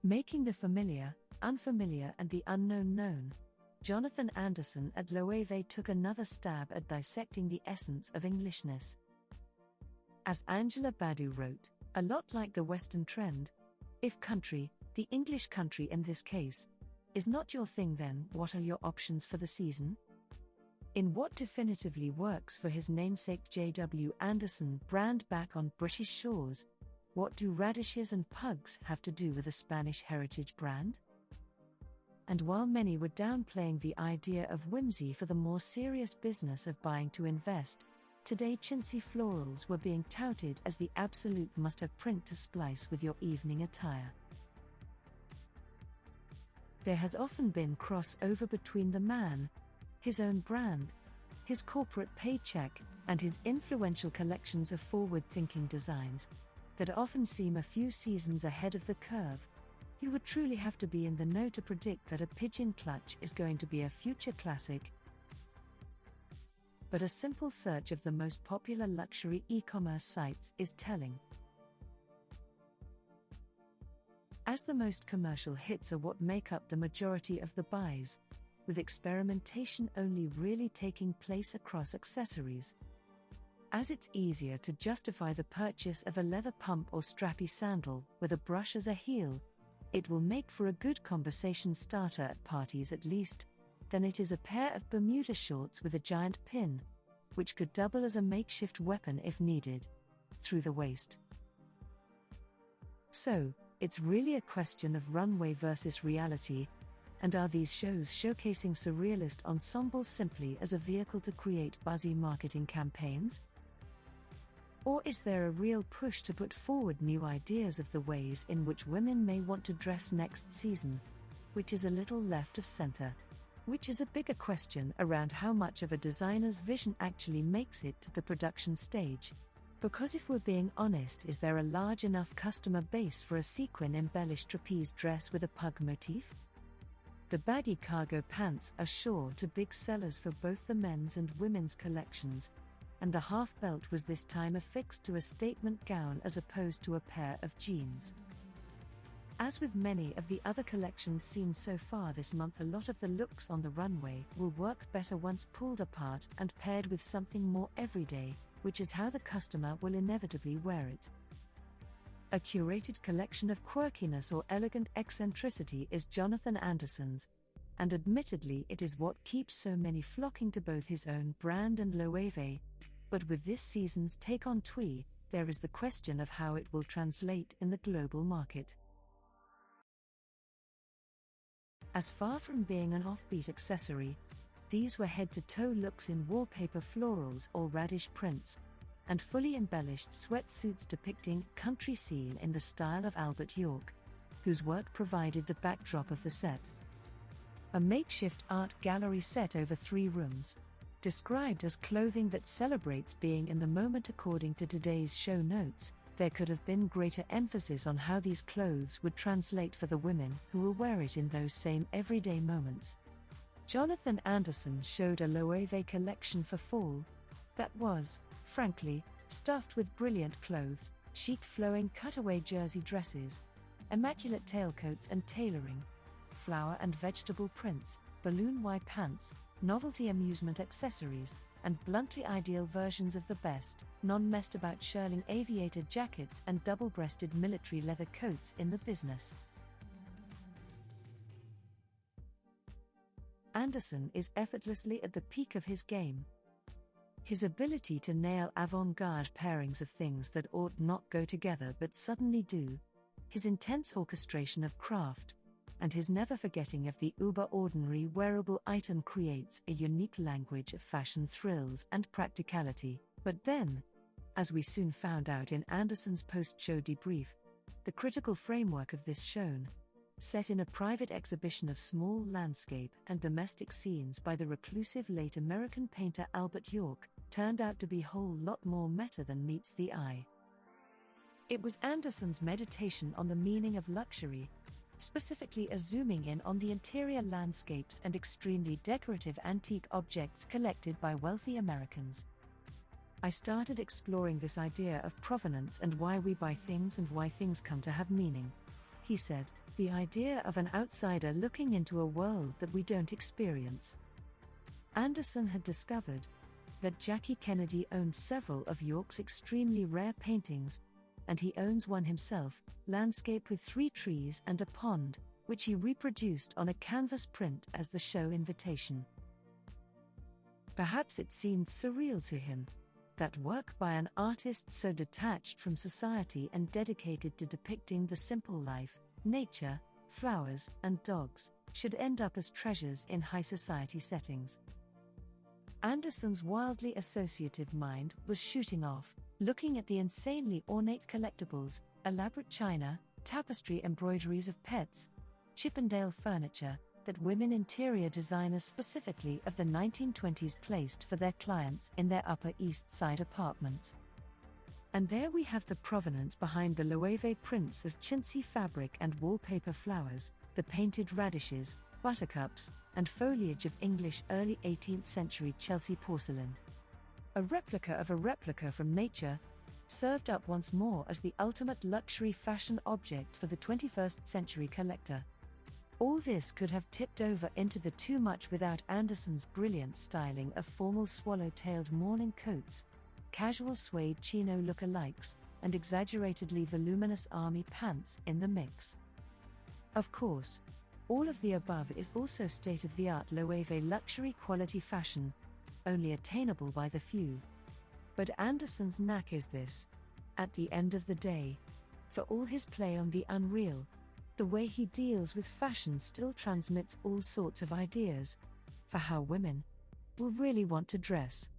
Making the familiar, unfamiliar and the unknown known. Jonathan Anderson at LOEWE took another stab at dissecting the essence of Englishness. As Angela Badu wrote, a lot like the Western trend, if country, the English country in this case, is not your thing, then what are your options for the season? In what definitively works for his namesake j.w.anderson brand back on British shores, what do radishes and pugs have to do with a Spanish heritage brand? And while many were downplaying the idea of whimsy for the more serious business of buying to invest, today chintzy florals were being touted as the absolute must-have print to splice with your evening attire. There has often been crossover between the man, his own brand, his corporate paycheck, and his influential collections of forward-thinking designs that often seem a few seasons ahead of the curve. You would truly have to be in the know to predict that a pigeon clutch is going to be a future classic. But a simple search of the most popular luxury e-commerce sites is telling. As the most commercial hits are what make up the majority of the buys, with experimentation only really taking place across accessories. As it's easier to justify the purchase of a leather pump or strappy sandal with a brush as a heel, it will make for a good conversation starter at parties at least, than it is a pair of Bermuda shorts with a giant pin, which could double as a makeshift weapon if needed, through the waist. So, it's really a question of runway versus reality, and are these shows showcasing surrealist ensembles simply as a vehicle to create buzzy marketing campaigns? Or is there a real push to put forward new ideas of the ways in which women may want to dress next season, which is a little left of center? Which is a bigger question around how much of a designer's vision actually makes it to the production stage. Because if we're being honest, is there a large enough customer base for a sequin-embellished trapeze dress with a pug motif? The baggy cargo pants are sure to big sellers for both the men's and women's collections, and the half belt was this time affixed to a statement gown as opposed to a pair of jeans. As with many of the other collections seen so far this month, a lot of the looks on the runway will work better once pulled apart and paired with something more everyday, which is how the customer will inevitably wear it. A curated collection of quirkiness or elegant eccentricity is Jonathan Anderson's, and admittedly it is what keeps so many flocking to both his own brand and LOEWE. But with this season's take on twee, there is the question of how it will translate in the global market. As far from being an offbeat accessory, these were head-to-toe looks in wallpaper florals or radish prints, and fully embellished sweatsuits depicting country scene in the style of Albert York, whose work provided the backdrop of the set. A makeshift art gallery set over 3 rooms, described as clothing that celebrates being in the moment. According to today's show notes, there could have been greater emphasis on how these clothes would translate for the women who will wear it in those same everyday moments. Jonathan Anderson showed a LOEWE collection for fall that was, frankly, stuffed with brilliant clothes, chic flowing cutaway jersey dresses, immaculate tailcoats and tailoring, flower and vegetable prints, balloon Y pants, novelty amusement accessories, and bluntly ideal versions of the best, non-messed about shearling aviator jackets and double-breasted military leather coats in the business. Anderson is effortlessly at the peak of his game. His ability to nail avant-garde pairings of things that ought not go together but suddenly do, his intense orchestration of craft, and his never forgetting of the uber-ordinary wearable item creates a unique language of fashion thrills and practicality. But then, as we soon found out in Anderson's post-show debrief, the critical framework of this shown, set in a private exhibition of small landscape and domestic scenes by the reclusive late American painter Albert York, turned out to be a whole lot more meta than meets the eye. It was Anderson's meditation on the meaning of luxury, specifically a zooming in on the interior landscapes and extremely decorative antique objects collected by wealthy Americans. I started exploring this idea of provenance and why we buy things and why things come to have meaning, he said. the idea of an outsider looking into a world that we don't experience. Anderson had discovered that Jackie Kennedy owned several of York's extremely rare paintings, and he owns one himself, landscape with 3 trees and a pond, which he reproduced on a canvas print as the show invitation. Perhaps it seemed surreal to him that work by an artist so detached from society and dedicated to depicting the simple life, nature, flowers, and dogs, should end up as treasures in high society settings. Anderson's wildly associative mind was shooting off, looking at the insanely ornate collectibles, elaborate china, tapestry embroideries of pets, Chippendale furniture, that women interior designers specifically of the 1920s placed for their clients in their Upper East Side apartments. And there we have the provenance behind the Loewe prints of chintzy fabric and wallpaper flowers, the painted radishes, buttercups, and foliage of English early 18th century Chelsea porcelain. A replica from nature, served up once more as the ultimate luxury fashion object for the 21st century collector. All this could have tipped over into the too much without Anderson's brilliant styling of formal swallow-tailed morning coats, casual suede chino look-alikes, and exaggeratedly voluminous army pants in the mix. Of course, all of the above is also state-of-the-art Loewe luxury quality fashion, only attainable by the few. But Anderson's knack is this: at the end of the day, for all his play on the unreal, the way he deals with fashion still transmits all sorts of ideas for how women will really want to dress.